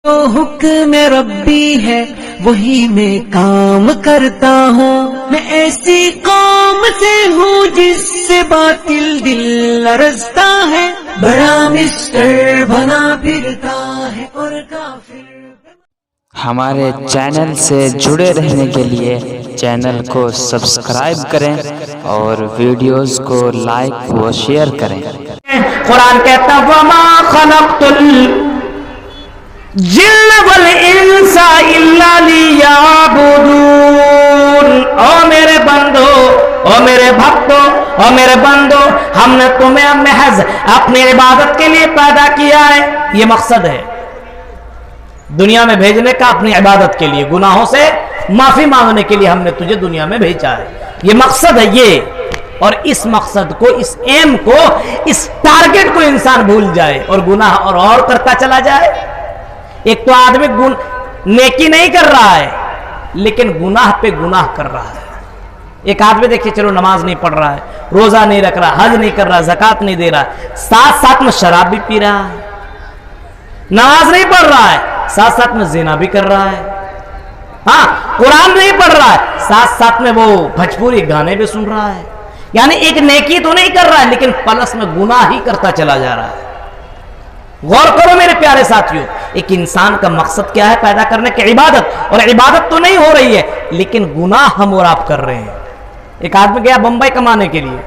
جو حکم ربی ہے وہی میں کام کرتا ہوں، میں ایسی قوم سے ہوں جس سے باطل دل لرزتا ہے، بڑا مسٹر بنا پھرتا ہے اور کافر۔ ہمارے چینل سے جڑے رہنے کے لیے چینل کو سبسکرائب کریں اور ویڈیوز کو لائک و شیئر کریں۔ قرآن کہتا وَمَا خَلَقْتُ الْجِنَّ وَالْإِنسَ إِلَّا لِيَعْبُدُونَ۔ او میرے بندو، او میرے بھکتو، او میرے بندو، ہم نے تمہیں محض اپنی عبادت کے لیے پیدا کیا ہے۔ یہ مقصد ہے دنیا میں بھیجنے کا، اپنی عبادت کے لیے، گناہوں سے معافی مانگنے کے لیے ہم نے تجھے دنیا میں بھیجا ہے۔ یہ مقصد ہے یہ، اور اس مقصد کو، اس ایم کو، اس ٹارگٹ کو انسان بھول جائے اور گناہ اور کرتا چلا جائے۔ ایک تو آدمی نیکی نہیں کر رہا ہے لیکن گناہ پہ گناہ کر رہا ہے۔ ایک آدمی دیکھیے چلو نماز نہیں پڑھ رہا ہے، روزہ نہیں رکھ رہا، حج نہیں کر رہا، زکوٰۃ نہیں دے رہا، ساتھ ساتھ میں شراب بھی پی رہا ہے، نماز نہیں پڑھ رہا ہے، ساتھ ساتھ میں زنا بھی کر رہا ہے، ہاں قرآن نہیں پڑھ رہا ہے، ساتھ ساتھ میں وہ بھوجپوری گانے بھی سن رہا ہے۔ یعنی ایک نیکی تو نہیں کر رہا ہے لیکن پلس میں گناہ ہی کرتا چلا جا رہا ہے۔ غور کرو میرے پیارے ساتھیوں، ایک انسان کا مقصد کیا ہے پیدا کرنے کی؟ عبادت، اور عبادت تو نہیں ہو رہی ہے لیکن گناہ ہم اور آپ کر رہے ہیں۔ ایک آدمی گیا بمبئی کمانے کے لیے،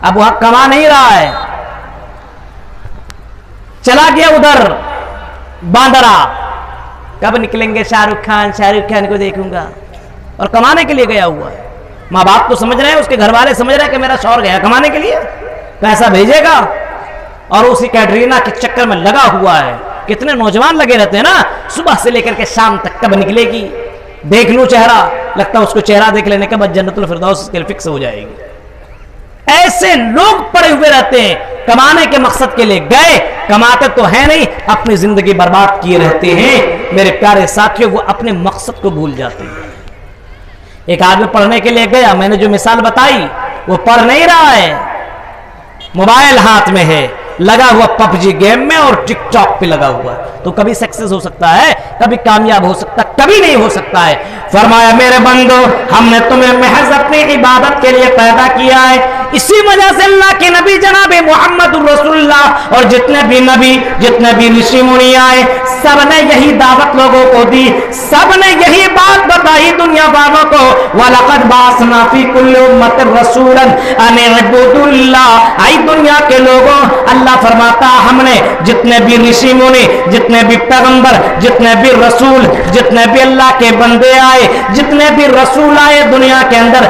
اب وہاں کما نہیں رہا ہے، چلا گیا ادھر باندرا، کب نکلیں گے شاہ رخ خان کو دیکھوں گا، اور کمانے کے لیے گیا ہوا ہے۔ ماں باپ تو سمجھ رہے ہیں، اس کے گھر والے سمجھ رہے ہیں کہ میرا شوہر گیا کمانے کے لیے، پیسہ بھیجے گا، اور اسی کیٹرینا کے چکر میں لگا ہوا ہے۔ کتنے نوجوان لگے رہتے ہیں نا، صبح سے لے کر کے شام تک، کب نکلے گی، دیکھ لوں چہرہ، لگتا ہے اس کو چہرہ دیکھ لینے کے بعد جنت الفردوس اس کے لیے فکس ہو جائے گی۔ ایسے لوگ پڑے ہوئے رہتے ہیں، کمانے کے مقصد کے لیے گئے، کماتے تو ہے نہیں، اپنی زندگی برباد کیے رہتے ہیں۔ میرے پیارے ساتھیوں، وہ اپنے مقصد کو بھول جاتے ہیں۔ ایک آدمی پڑھنے کے لیے گیا، میں نے جو مثال بتائی وہ پڑھ نہیں رہا ہے، موبائل ہاتھ میں ہے، لگا ہوا پب جی گیم میں اور ٹک ٹاک پہ لگا ہوا ہے، تو کبھی سکسیس ہو سکتا ہے، کبھی کامیاب ہو سکتا ہے، کبھی نہیں ہو سکتا ہے۔ فرمایا میرے بندو، ہم نے تمہیں محض اپنی عبادت کے لیے پیدا کیا ہے۔ اسی وجہ سے اللہ کے نبی جناب محمد رسول اللہ اور جتنے بھی نبی، جتنے بھی رشی منی آئے، سب نے یہی دعوت لوگوں کو دی، سب نے یہی بات بتائی دنیا والوں کو، وَلَقَدْ بَعَثْنَا فِي كُلِّ أُمَّةٍ رَسُولًا أَنِ اعْبُدُوا اللَّهَ۔ اے دنیا کے لوگوں، اللہ فرماتا ہم نے جتنے بھی رشی منی، جتنے بھی پیغمبر، جتنے بھی رسول، جتنے بھی اللہ کے بندے آئے، جتنے بھی رسول آئے دنیا کے اندر،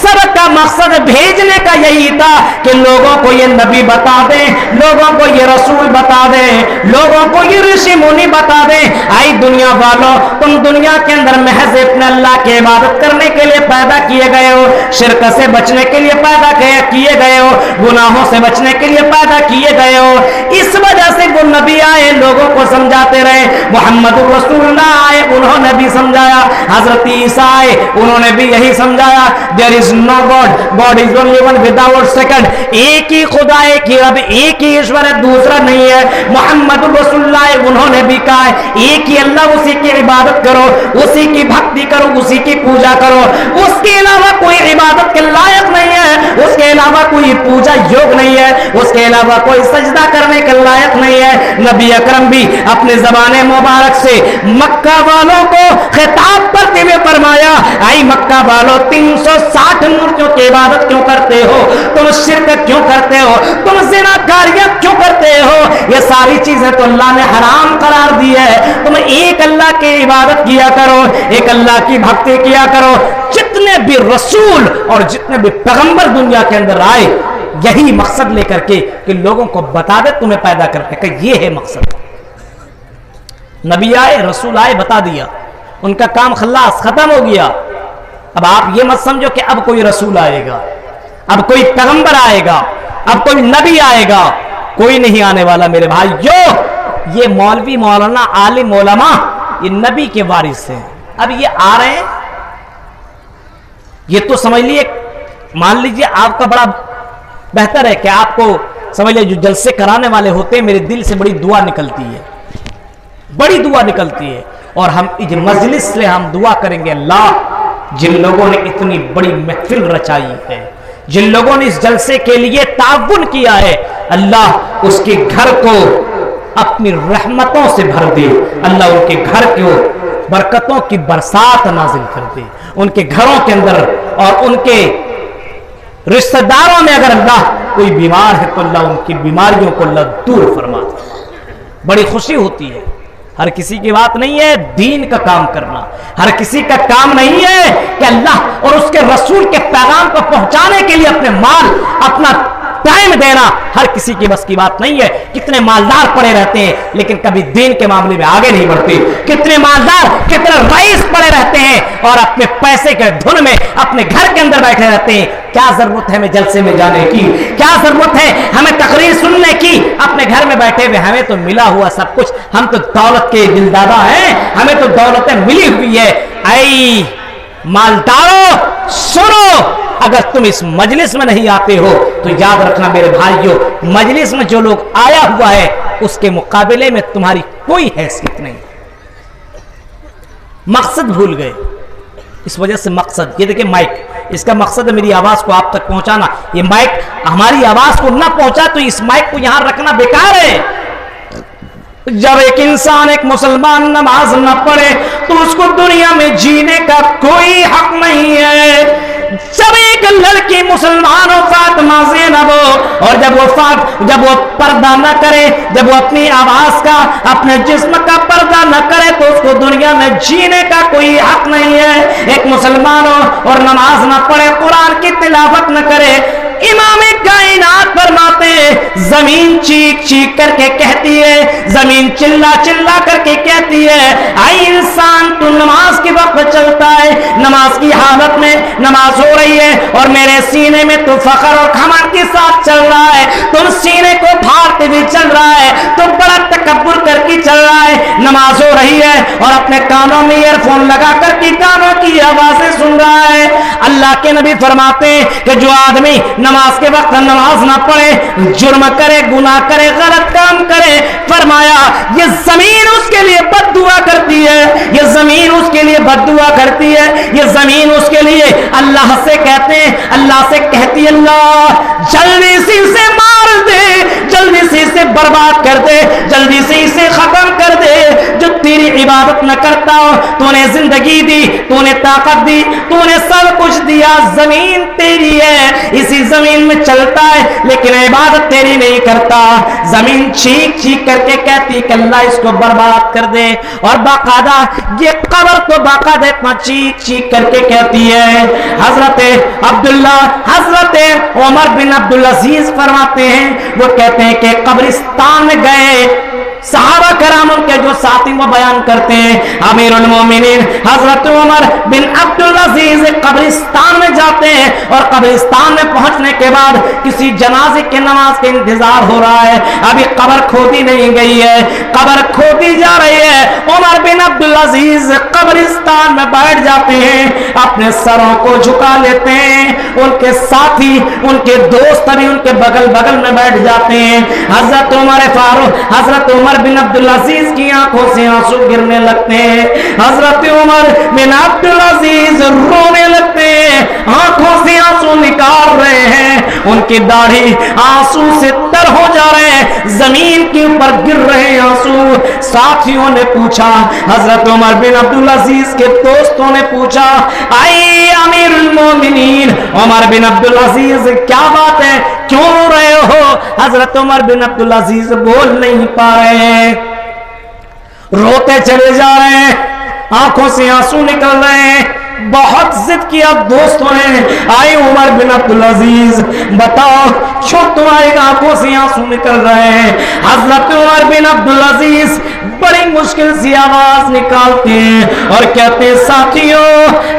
سب کا مقصد بھیجنے کا یہی تھا کہ لوگوں کو یہ نبی بتا دیں، لوگوں کو یہ رسول بتا دیں، لوگوں کو یہ رشی منی بتا دیں، آئی دنیا والوں، تم دنیا کے اندر محض اپنے اللہ کی عبادت کرنے کے لیے پیدا کیے گئے ہو، شرک سے بچنے کے لیے پیدا کیے گئے ہو، گناہوں سے بچنے کے لیے پیدا کیے گئے ہو۔ اس وجہ سے وہ نبی آئے، لوگوں کو سمجھاتے رہے، محمد رسول اللہ آئے، انہوں نے بھی سمجھایا، حضرت عیسیٰ آئے، انہوں نے بھی یہی سمجھایا، there is no God, God is only one without second۔ ایک ہی خدا، ایک ہی رب، ایک ہی ایشور ہے، دوسرا نہیں ہے۔ محمد رسول اللہ انہوں نے بھی کہا ہے ایک ہی اللہ، اسی کی عبادت کرو، اسی کی بھکتی کرو، اسی کی پوجا کرو، اس کے علاوہ کوئی عبادت کے لائق نہیں ہے، اس کے علاوہ کوئی پوجا یوگ نہیں ہے، اس کے علاوہ کوئی سجدہ کرنے کے لائق نہیں ہے۔ نبی اکرم بھی اپنے زبان مبارک سے مکہ والوں کو خطاب کرتے ہوئے فرمایا، اے مکہ والوں، 360 مورتیوں کی عبادت کیوں کرتے ہو؟ تم شرک کیوں کرتے ہو؟ تم زنا کاریاں کیوں کرتے ہو؟ یہ ساری چیزیں تو اللہ نے حرام قرار دی ہے، تم ایک اللہ کی عبادت کیا کرو، ایک اللہ کی بھکتی کیا کرو۔ جتنے بھی رسول اور جتنے بھی پیغمبر دنیا کے اندر آئے، یہی مقصد لے کر کے کہ لوگوں کو بتا دے تمہیں پیدا کرنے کا، یہ ہے مقصد۔ نبی آئے، رسول آئے، بتا دیا، ان کا کام خلاص ختم ہو گیا۔ اب آپ یہ مت سمجھو کہ اب کوئی رسول آئے گا، اب کوئی پیغمبر آئے گا، اب کوئی نبی آئے گا، کوئی نہیں آنے والا میرے بھائیو۔ یہ مولوی، مولانا، عالم، علماء، یہ نبی کے وارث ہیں۔ اب یہ آ رہے ہیں، یہ تو سمجھ لیے، مان لیجئے آپ کا بڑا بہتر ہے کہ آپ کو سمجھ لیں جو جلسے کرانے والے ہوتے ہیں، میرے دل سے بڑی دعا نکلتی ہے، बड़ी दुआ निकलती है। और हम इस मजलिस से हम दुआ करेंगे, अल्लाह जिन लोगों ने इतनी बड़ी महफिल रचाई है, जिन लोगों ने इस जलसे के लिए ताउन किया है, अल्लाह उसके घर को अपनी रहमतों से भर दे। अल्लाह उनके घर को बरकतों की बरसात नाजिल कर दे, उनके घरों के अंदर और उनके रिश्तेदारों में अगर अल्लाह कोई बीमार है तो अल्लाह उनकी बीमारियों को अल्लाह दूर फरमा दे। बड़ी खुशी होती है। हर किसी की बात नहीं है दीन का काम करना, हर किसी का काम नहीं है कि अल्लाह और उसके रसूल के पैगाम को पहुंचाने के लिए अपने माल, अपना टाइम देना हर किसी की बस की बात नहीं है। कितने मालदार पड़े रहते हैं लेकिन कभी दीन के मामले में आगे नहीं बढ़ते। कितने मालदार, कितने रईस पड़े रहते हैं और अपने पैसे के धुन में अपने घर के अंदर बैठे रहते हैं। क्या जरूरत है हमें जलसे में जाने की, क्या जरूरत है हमें तकरीर सुनने की, अपने घर में बैठे हुए हमें तो मिला हुआ सब कुछ, हम तो दौलत के दिलदादा हैं, हमें तो दौलतें मिली हुई है। ऐ मालदारों सुनो, अगर तुम इस मजलिस में नहीं आते हो तो याद रखना मेरे भाइयों, मजलिस में जो लोग आया हुआ है उसके मुकाबले में तुम्हारी कोई हैसियत नहीं। मकसद भूल गए, इस वजह से मकसद, ये देखिए माइक, इसका मकसद है मेरी आवाज को आप तक पहुंचाना। ये माइक हमारी आवाज को ना पहुंचा तो इस माइक को यहां रखना बेकार है। जब एक इंसान, एक मुसलमान नमाज न पढ़े तो उसको दुनिया में जीने का कोई हक नहीं है। जब एक लड़की मुसलमान हो, फातिमा ज़ैनब हो, और जब वो पर्दा न करे, जब वो अपनी आवाज का, अपने जिस्म का पर्दा न करे तो उसको दुनिया में जीने का कोई हक नहीं है। एक मुसलमान हो और नमाज न पढ़े, कुरान की तिलावत न करे, इमाम कायनात फरमाते हैं जमीन चीख चीख करके कहती है, जमीन चिल्ला चिल्ला करके कहती है, आई इंसान तू नमाज के वक्त चलता है, नमाज की हालत में नमाज हो रही है और मेरे सीने में तो फख्र और घमंड के साथ चल रहा है, तुम सीने को फाड़ते हुए चल रहा है, तुम बड़ा तकब्बुर करके चल रहा है, नमाज हो रही है और अपने कानों में ईयरफोन लगा करके कानों की आवाजें सुन रहा है। अल्लाह के नबी फरमाते हैं कि जो आदमी नमाज के वक्त नमाज ना पढ़े, जुर्म करे, गुनाह करे, गलत काम करे, फरमाया ये जमीन उसके लिए बद्दुआ करती है, ये जमीन उसके लिए बद्दुआ करती है, ये जमीन उसके लिए अल्लाह से कहते हैं, अल्लाह से कहती है अल्लाह जल्दी से इसे मार दे, जल्दी से इसे बर्बाद कर दे, जल्दी से इसे खत्म कर दे। जो तेरी इबादत न करता हो, तूने जिंदगी दी, तूने ताकत दी, तूने सब कुछ दिया, जमीन तेरी है, इसी जमीन में चलता है लेकिन इबादत तेरी नहीं करता। जमीन चीख चीख करके कहती कि अल्लाह इसको बर्बाद कर दे, और बाकायदा ये कब्र तो बाकायदा इतना चीख चीख करके कहती है। हजरत अब्दुल्ला, हजरत उमर बिन अब्दुल अजीज फरमाते हैं, वो कहते हैं कि कब्रिस्तान में गए, सहाबा कराम उनके जो साथी वो बयान करते हैं, अमीरुल मोमिनीन हजरत उमर बिन अब्दुल अजीज कब्रिस्तान में जाते हैं और कब्रिस्तान में पहुंचने के बाद किसी जनाजे के नमाज के इंतजार हो रहा है, अभी कब्र खोदी नहीं गई है, कब्र खोदी जा रही है। उमर बिन अब्दुल अजीज कब्रिस्तान में बैठ जाते हैं, अपने सरों को झुका लेते हैं, उनके साथी, उनके दोस्त भी उनके बगल बगल में बैठ जाते हैं। हजरत उमर फारूक, हजरत उमर बिन अब्दुल अजीज की आंखों से आंसू गिरने लगते हैं, हजरत उमर बिन अब्दुल अजीज रोने लगते हैं, आंखों से आंसू निकाल रहे हैं, उनकी दाढ़ी आंसू से तर हो जा रहे हैं, जमीन के ऊपर गिर रहे हैं आंसू। साथियों ने पूछा, हजरत उमर बिन अब्दुल अजीज के दोस्तों ने पूछा, आई अमीरुल मोमिनीन उमर बिन अब्दुल अजीज क्या बात है, क्यों रो रहे हो? हजरत उमर बिन अब्दुल अजीज बोल नहीं पा रहे हैं, रोते चले जा रहे हैं, आंखों से आंसू निकल रहे हैं। बहुत जिद किया दोस्तों ने, आए उमर बिन अब्दुल अजीज बताओ क्यों तुम्हारी आंखों से आंसू निकल रहे हैं? हजरत उमर बिन अब्दुल अजीज बड़ी मुश्किल से आवाज निकालते हैं और कहते हैं, साथियों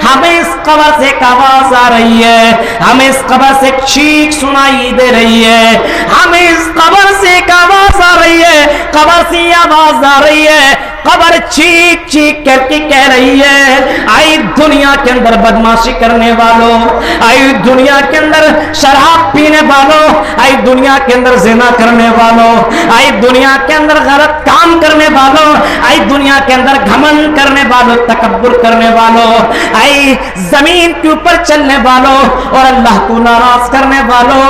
हमें इस कब्र से एक आवाज आ रही है, हमें इस कब्र से एक चीख सुनाई दे रही है, हमें इस कब्र से एक आवाज आ रही है, कब्र से आवाज आ रही है, कब्र चीख चीख करके कह रही है, आई दुनिया के अंदर बदमाशी करने वालों, आई दुनिया के अंदर शराब पीने वालों, आई दुनिया के अंदर जिना करने वालों, आई दुनिया के अंदर गलत काम करने वालों, आई दुनिया के अंदर घमंड करने वालों, तकब्बुर करने वालों, आई जमीन के ऊपर चलने वालों और अल्लाह को नाराज करने वालों।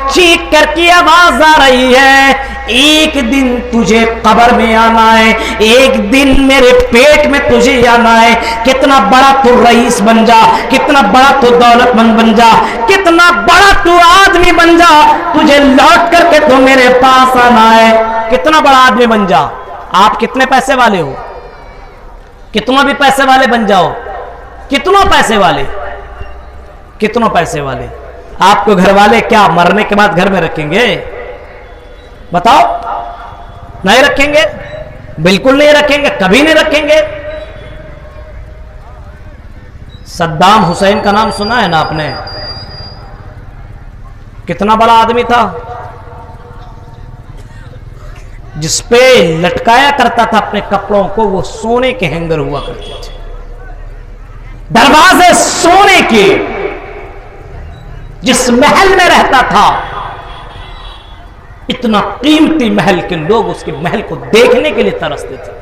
चीख करके आवाज आ रही है, एक दिन तुझे कब्र में आना है, एक दिन मेरे पेट में तुझे आना है। कितना बड़ा तू रईस बन जा, कितना बड़ा तू दौलतमंद बन जा, कितना बड़ा तू आदमी बन जा, तुझे लौट करके तो मेरे पास आना है। कितना बड़ा आदमी बन जा, आप कितने पैसे वाले हो, कितना भी पैसे वाले बन जाओ, कितनों पैसे वाले, कितनों पैसे वाले, आपको घर वाले क्या मरने के बाद घर में रखेंगे? बताओ, नहीं रखेंगे, बिल्कुल नहीं रखेंगे, कभी नहीं रखेंगे। सद्दाम हुसैन का नाम सुना है ना आपने? कितना बड़ा आदमी था, जिसपे लटकाया करता था अपने कपड़ों को, वो सोने के हैंगर हुआ करते थे, दरवाजे सोने के। जिस महल में रहता था, इतना कीमती महल के लोग उसके महल को देखने के लिए तरसते थे।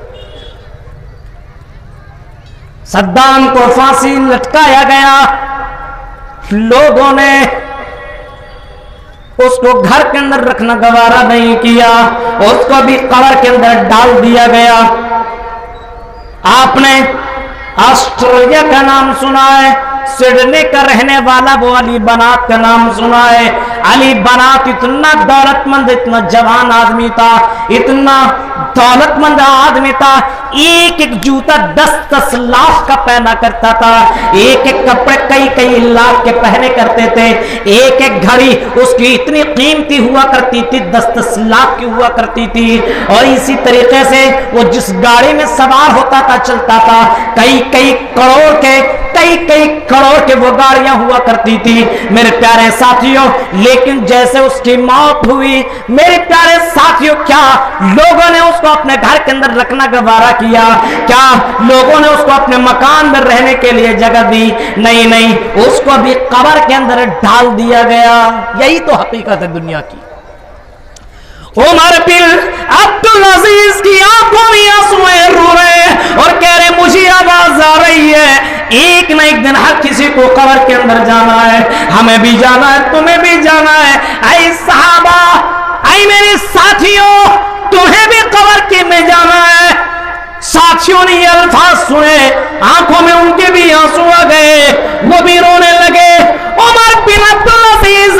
सद्दाम को फांसी लटकाया गया, लोगों ने उसको घर के अंदर रखना गवारा नहीं किया, उसको भी कब्र के अंदर डाल दिया गया। आपने ऑस्ट्रेलिया का नाम सुना है, सिडनी का रहने वाला वो अली बनात का नाम सुना है। अली बनात इतना दौलतमंद, इतना जवान आदमी था, इतना दौलतमंद आदमी था, एक एक जूता 10-10 लाख का पहना करता था, एक एक कपड़े कई कई लाख के पहने करते थे, एक एक घड़ी उसकी इतनी कीमती हुआ करती थी, 10-10 लाख की हुआ करती थी। और इसी तरीके से वो जिस गाड़ी में सवार होता था, चलता था, कई कई करोड़ के वो गाड़ियां हुआ करती थी मेरे प्यारे साथियों। लेकिन जैसे उसकी मौत हुई मेरे प्यारे साथियों, क्या लोगों ने उसको अपने घर के अंदर रखना गवारा किया? क्या लोगों ने उसको अपने मकान में रहने के लिए जगह दी? नहीं नहीं, उसको भी कब्र के अंदर डाल दिया गया। यही तो हकीकत है दुनिया की। उमर बिन अब्दुल अजीज की आंखों में आंसू रो रहे और कह रहे मुझे आवाज आ रही है, एक न एक दिन हर किसी को कब्र के अंदर जाना है, हमें भी जाना है, तुम्हें भी जाना है। ऐ सहाबा, ऐ मेरे साथियों, तुम्हें भी कब्र के में जाना है। साथियों ने ये अल्फाज सुने, आंखों में उनके भी आंसू आ गए, वो भी रोने लगे। उमर बिन अब्दुल अजीज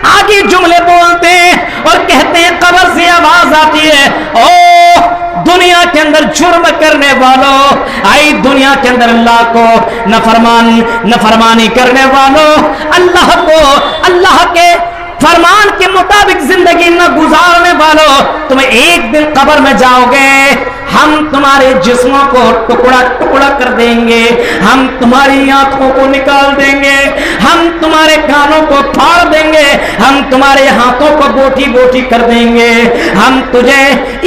आगे जुमले बोलते हैं और कहते हैं, कब्र से आवाज आती है, ओ दुनिया के अंदर जुर्म करने वालों, आई दुनिया के अंदर अल्लाह को नफरमानी करने वालों, अल्लाह के फरमान के मुताबिक जिंदगी न गुजारने वालों, तुम एक दिन कब्र में जाओगे, हम तुम्हारे जिस्मों को टुकड़ा टुकड़ा कर देंगे, हम तुम्हारी आंखों को निकाल देंगे, हम तुम्हारे कानों को फाड़ देंगे, हम तुम्हारे हाथों को बोटी बोटी कर देंगे, हम तुझे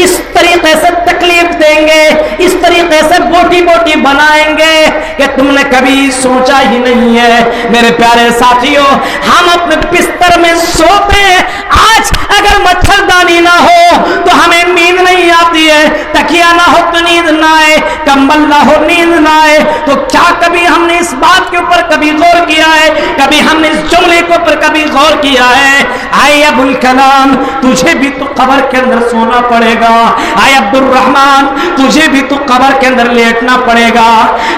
इस तरीके से तकलीफ देंगे, इस तरीके से बोटी बोटी बनाएंगे कि तुमने कभी सोचा ही नहीं है। मेरे प्यारे साथियों, हम अपने बिस्तर में सोते हैं, आज अगर मच्छरदानी ना हो तो हमें नींद नहीं आती है, तकिया ना हो तो नींद ना आए, कंबल ना हो नींद ना आए। तो क्या कभी हमने इस बात के ऊपर कभी गौर किया है? कभी हमने इस जुमले के ऊपर कभी गौर किया है? आए अबुल कलाम, तुझे भी तो कब्र के अंदर सोना पड़ेगा। आए अब्दुल रहमान, तुझे भी तो कब्र के अंदर लेटना पड़ेगा।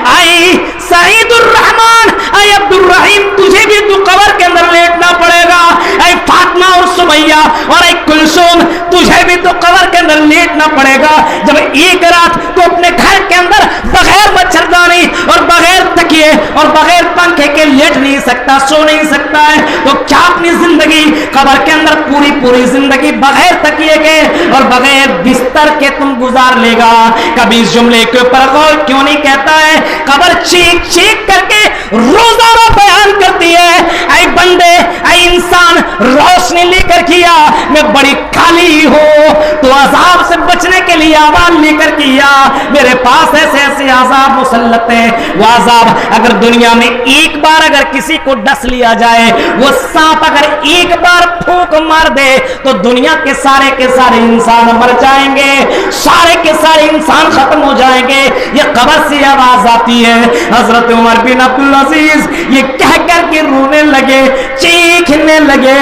आई सईदुर रहमान, आई अब्दुल रहीम, तुझे भी तो कब्र के अंदर लेटना पड़ेगा। आई फातिमा और सुमैया और आई कुलसुम, तुझे भी तो कब्र के अंदर लेटना पड़ेगा। जब एक रात तो अपने घर के अंदर बगैर मच्छरदानी और बगैर तकिए और बगैर पंखे के लेट नहीं सकता, सकता, सो नहीं सकता है, तो क्या अपनी जिंदगी कब्र के अंदर पूरी पूरी जिंदगी बगैर तकिए के और बगैर बिस्तर के तुम गुजार लेगा? कभी इस जुमले के ऊपर गौर क्यों नहीं कहता है? कब्र चीख चीख करके रोजाना बयान करती है, ऐ बंदे, ऐ इंसान, रोशनी लेकर किया, मैं बड़ी खाली हूं, तो अजाब से बचने के लिए आवाज लेकर किया, मेरे पास ऐसे ऐसे अजाब मुसल्लत है। वो अजाब अगर दुनिया में एक बार अगर किसी को डस लिया जाए, वो सांप अगर एक बार फूंक मार दे, तो दुनिया के सारे इंसान मर जाएंगे, सारे के सारे इंसान खत्म हो जाएंगे। ये कब्र से आवाज आती है। हजरत उमर बिन अब्दुल अजीज ये कह कर के रोने लगे, चीखने लगे,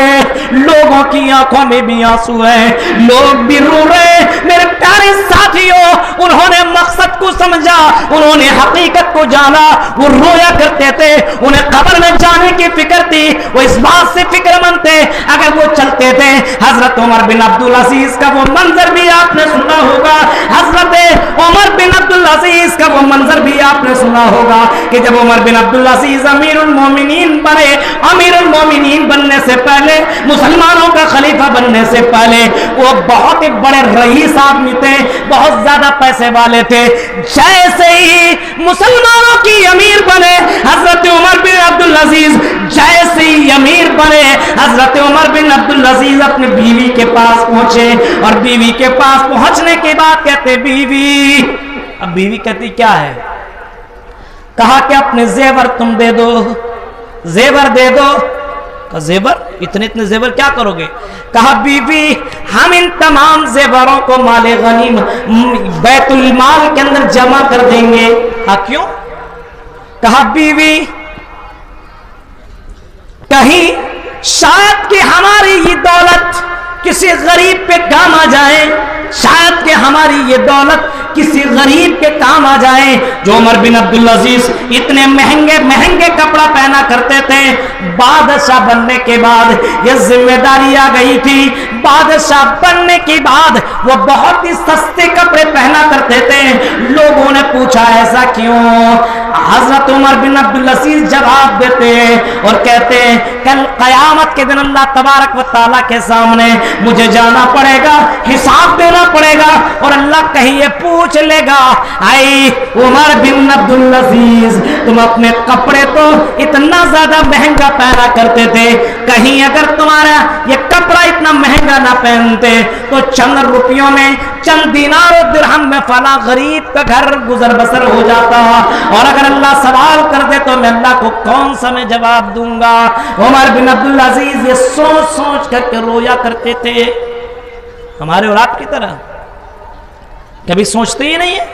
लोगों की आंखों में भी आंसू है, लोग भी रो रहे। मेरे प्यारे साथियों, उन्होंने मकसद को समझा, उन्होंने हकीकत को जाना, वो रोया करते थे, उन्हें कब्र में जाने की फिक्र थी, वो इस बात से फिक्रमंद थे अगर वो चलते थे। हजरत उमर बिन अब्दुल अजीज का वो मंजर भी आपने सुना होगा, हजरत उमर बिन अब्दुल अजीज का वो मंजर भी आपने सुना होगा कि जब उमर बिन अब्दुल अजीज अमीरुल मोमिनीन बने, अमीरुल मोमिनीन बनने से पहले, मुसलमानों का खलीफा बनने से पहले, वो बहुत ही बड़े रईस आदमी थे, बहुत ज्यादा पैसे वाले थे। जैसे ही मुसलमानों की अमीर बने हजरत उमर बिन अब्दुल अजीज, जैसे ही अमीर बने हजरत उमर बिन अब्दुल अजीज अपनी बीवी के पास पहुंचे, और बीवी के पास पहुंचने के बाद कहते, बीवी, अब बीवी कहती क्या है? कहा कि अपने जेवर तुम दे दो, जेवर दे दो। कहा जेवर, इतने इतने जेवर क्या करोगे? कहा बीवी, हम इन तमाम जेवरों को माले गनीम बैतुल माल के अंदर जमा कर देंगे। हाँ क्यों? कहा बीवी, कहीं शायद कि हमारी ये दौलत किसी गरीब पे काम आ जाए, शायद कि हमारी ये दौलत किसी गरीब के काम आ जाए। जो उमर बिन अब्दुल अजीज इतने महंगे महंगे कपड़ा पहना करते थे, बादशाह बनने के बाद ये जिम्मेदारी आ गई थी, बादशाह बनने के बाद वो बहुत ही सस्ते कपड़े पहना करते थे। लोगों ने पूछा ऐसा क्यों? हजरत उमर बिन अब्दुल अजीज जवाब देते और कहते, कल कयामत के दिन अल्लाह तबारक व तआला के सामने मुझे जाना पड़ेगा, हिसाब देना पड़ेगा, और अल्लाह कहीं ये पूछ लेगा, आई उमर बिन अब्दुल अजीज, तुम अपने कपड़े तो इतना ज्यादा महंगा पहना करते थे, कहीं अगर तुम्हारा ये कपड़ा इतना महंगा ना पहनते तो चंद रुपयों में, चंद दिनार और दिरहम में फला गरीब का घर गुजर बसर हो जाता, और अगर अल्लाह सवाल कर दे तो मैं अल्लाह को कौन सा मैं जवाब दूंगा? उमर बिन अब्दुल अजीज ये सोच सोच करके रोया करते थे। हमारे और आपकी तरह कभी सोचते ही नहीं है,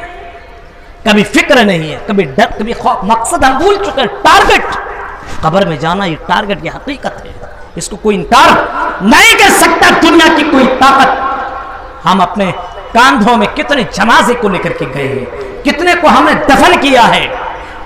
कभी फिक्र नहीं है, कभी डर, कभी खौफ। मकसद हम भूल चुके हैं, टारगेट कब्र में जाना, ये टारगेट, ये हकीकत है, इसको कोई इनकार नहीं कर सकता, दुनिया की कोई ताकत। हम अपने कांधों में कितने जनाजे को लेकर के गए हैं, कितने को हमने दफन किया है,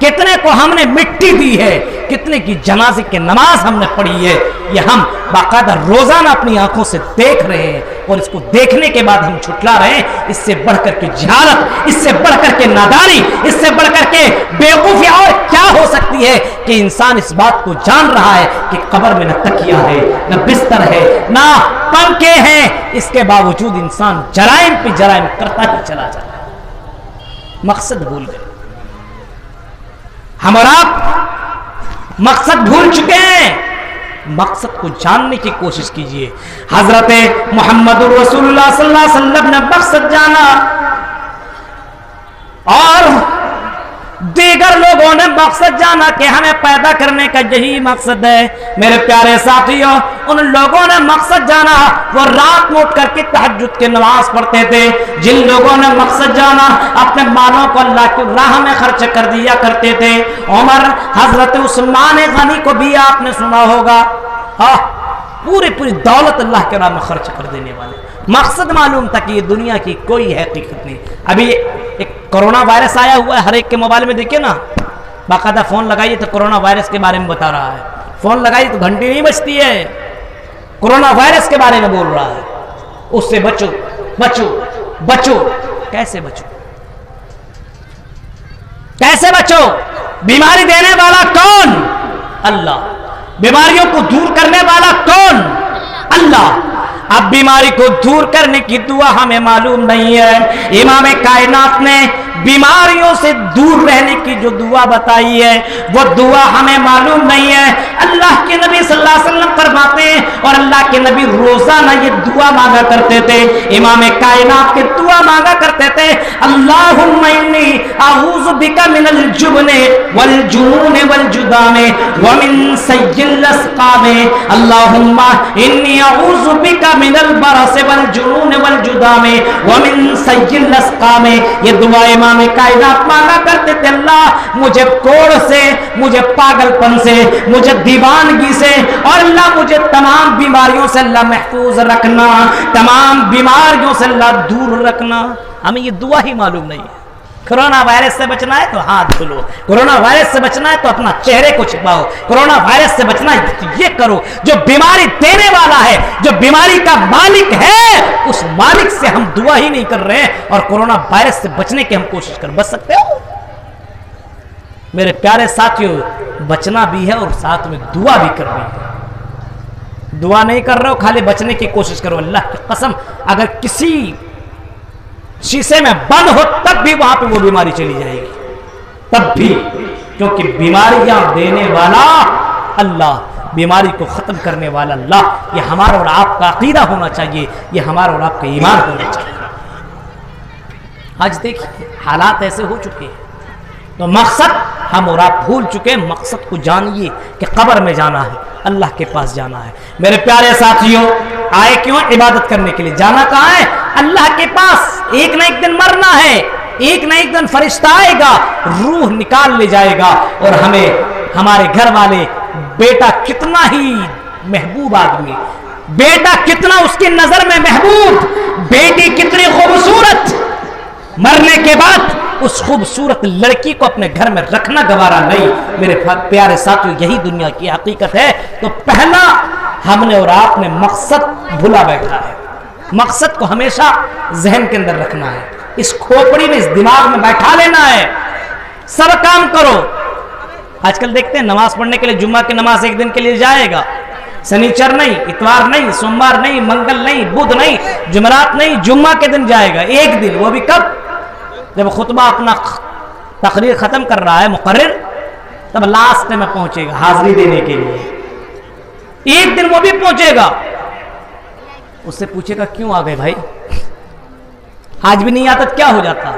कितने को हमने मिट्टी दी है, कितने की जनाजे की नमाज हमने पढ़ी है, ये हम बाकायदा रोजाना अपनी आंखों से देख रहे हैं, और इसको देखने के बाद हम छुटला रहे हैं। इससे बढ़कर के जहालत, इससे बढ़कर के नादानी, इससे बढ़कर के बेवकूफी और क्या हो सकती है कि इंसान इस बात को जान रहा है कि कब्र में न तकिया है, न बिस्तर है, ना पंखे हैं, इसके बावजूद इंसान जराइम पे जराइम करता ही चला जा रहा है। मकसद भूल गए, हम और आप मकसद भूल चुके हैं। मकसद को जानने की कोशिश कीजिए। हजरत मोहम्मद रसूलुल्लाह सल्लल्लाहु अलैहि वसल्लम ने मकसद जाना, और दीगर लोगों ने मकसद जाना कि हमें पैदा करने का यही मकसद है। मेरे प्यारे साथियों, उन लोगों ने मकसद जाना, वो रात में उठ करके तहज्जुद की नमाज पढ़ते थे। जिन लोगों ने मकसद जाना, अपने मालों को अल्लाह की राह में खर्च कर दिया करते थे। उमर, हजरत उस्मान गनी को भी आपने सुना होगा, हाँ, पूरी पूरी दौलत अल्लाह के राह में खर्च कर देने वाले। मकसद मालूम था कि ये दुनिया की कोई हकीकत नहीं। अभी एक कोरोना वायरस आया हुआ है, हर एक के मोबाइल में देखिए ना, बाकायदा फोन लगाइए तो कोरोना वायरस के बारे में बता रहा है, फोन लगाइए तो घंटी नहीं बजती है, कोरोना वायरस के बारे में बोल रहा है, उससे बचो बचो बचो। कैसे बचो, कैसे बचो? बीमारी देने वाला कौन? अल्लाह। बीमारियों को दूर करने वाला कौन? अल्लाह। अब बीमारी को दूर करने की दुआ हमें मालूम नहीं है। इमाम कायनात ने बीमारियों से दूर रहने की जो दुआ बताई है वो दुआ हमें मालूम नहीं है। अल्लाह के नबी सल्लल्लाहु अलैहि वसल्लम फरमाते हैं और अल्लाह के नबी रोजाना ये दुआ मांगा करते थे। इमाम कायनात के दुआ मांगा करते थे, अल्लाहुम्मा इन्नी अऊज़ु बिका मिनल जुब्नि वल जुनूनि वल जुदामी व मिन सय्यिल अस्कामी, अल्लाहुम्मा इन्नी अऊज़ु बिका मिनल बरस वल जुनूनि वल जुदामी व मिन सय्यिल अस्कामी। ये दुआ इमाम कायनात मांगा करते थे, अल्लाह मुझे कोढ़ से, मुझे पागलपन से, मुझे दीवानगी से और अल्लाह मुझे तमाम बीमारियों से अल्लाह महफूज रखना, तमाम बीमारियों से अल्लाह दूर रखना। हमें ये दुआ ही मालूम नहीं है। कोरोना वायरस से बचना है तो हाथ धुलो, कोरोना वायरस से बचना है तो अपना चेहरे को छिपाओ, कोरोना वायरस से बचना है तो ये करो। जो बीमारी देने वाला है, जो बीमारी का मालिक है, उस मालिक से हम दुआ ही नहीं कर रहे हैं और कोरोना वायरस से बचने की हम कोशिश कर। बच सकते हो मेरे प्यारे साथियों? बचना भी है और साथ में दुआ भी करनी है। दुआ नहीं कर रहे हो, खाली बचने की कोशिश करो। अल्लाह की कसम, अगर किसी शीशे में बंद हो तब भी वहां पे वो बीमारी चली जाएगी, तब भी, क्योंकि बीमारियां देने वाला अल्लाह, बीमारी को खत्म करने वाला अल्लाह। ये हमारा और आपका अकीदा होना चाहिए, ये हमारा और आपका ईमान होना चाहिए। आज देखिए हालात ऐसे हो चुके हैं तो मकसद हम और आप भूल चुके हैं। मकसद को जानिए कि कब्र में जाना है, अल्लाह के पास जाना है। मेरे प्यारे साथियों, आए क्यों? इबादत करने के लिए। जाना कहाँ है? अल्लाह के पास। एक ना एक दिन मरना है, एक ना एक दिन फरिश्ता आएगा, रूह निकाल ले जाएगा और हमें हमारे घर वाले, बेटा कितना ही महबूब आदमी, बेटा कितना उसकी नजर में महबूब, बेटी कितनी खूबसूरत, मरने के बाद उस खूबसूरत लड़की को अपने घर में रखना गवारा नहीं। मेरे प्यारे साथियों, यही दुनिया की हकीकत है। तो पहला हमने और आपने मकसद भुला बैठा है। मकसद को हमेशा जहन के अंदर रखना है, इस खोपड़ी में, इस दिमाग में बैठा लेना है। सब काम करो। आजकल देखते हैं नमाज पढ़ने के लिए, जुम्मा की नमाज एक दिन के लिए जाएगा, शनिचर नहीं, इतवार नहीं, सोमवार नहीं, मंगल नहीं, बुध नहीं, जुमेरात नहीं, जुम्मा के दिन जाएगा एक दिन। वो भी कब? जब खुतबा अपना तकरीर खत्म कर रहा है मुकर्रिर, तब लास्ट में पहुंचेगा हाजिरी देने के लिए। एक दिन वो भी पहुंचेगा, उससे पूछेगा क्यों आ गए भाई? आज भी नहीं आता तो क्या हो जाता?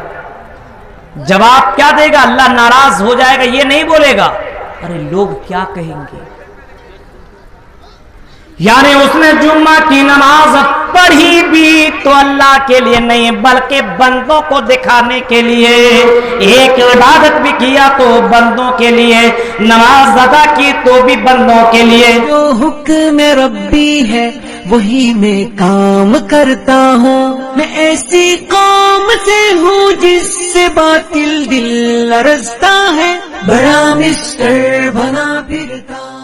जवाब क्या देगा? अल्लाह नाराज हो जाएगा, ये नहीं बोलेगा, अरे लोग क्या कहेंगे। यानी उसने जुम्मा की नमाज पढ़ी भी तो अल्लाह के लिए नहीं, बल्कि बंदों को दिखाने के लिए। एक इबादत भी किया तो बंदों के लिए, नमाज अदा की तो भी बंदों के लिए। जो हुक्म रब्बी है वही मैं काम करता हूँ। मैं ऐसी कौम से हूँ जिससे बातिल दिल लरजता है, बड़ा मिस्टर बना फिरता।